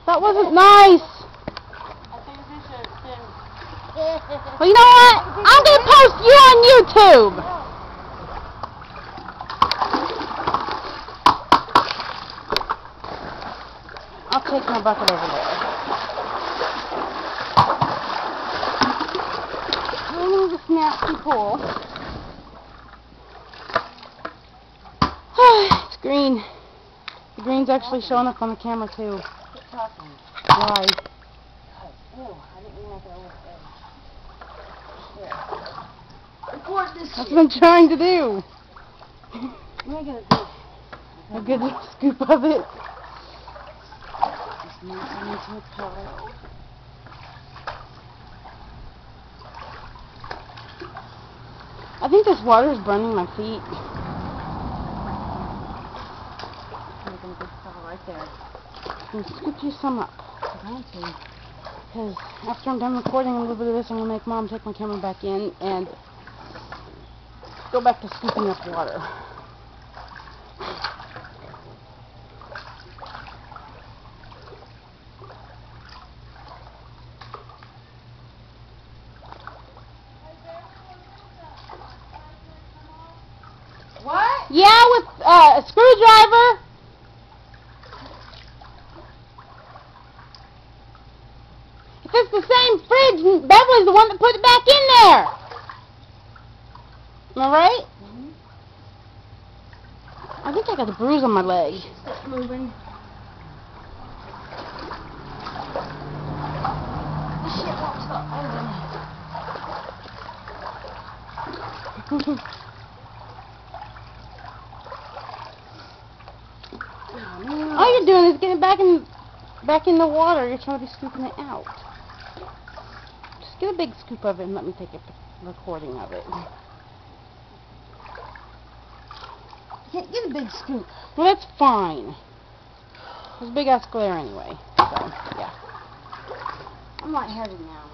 That wasn't nice. I think we should send... Well, you know what? I'm going to post you on YouTube. I'll take my bucket over there. Oh, this nasty pool. It's green. The green's actually showing up on the camera too. Keep talking. Why? Ew, I didn't mean that over there. Record this That's what I'm trying to do. What am I gonna do? A good scoop of it. Just need to pillow. I think this water is burning my feet. Making a good pillow right there. I'm going to scoop you some up. Trying to. Because after I'm done recording a little bit of this, I'm going to make Mom take my camera back in and go back to scooping up water. What? Yeah, with a screwdriver. If it's the same fridge, Beverly's the one that put it back in there. Am I right? Mm-hmm. I think I got a bruise on my leg. Stop moving. This shit won't stop moving. All you're doing is getting back in the water. You're trying to be scooping it out. Just get a big scoop of it and let me take a recording of it. Get a big scoop. Well, that's fine. There's a big ass glare anyway. So, yeah. I'm lightheaded now.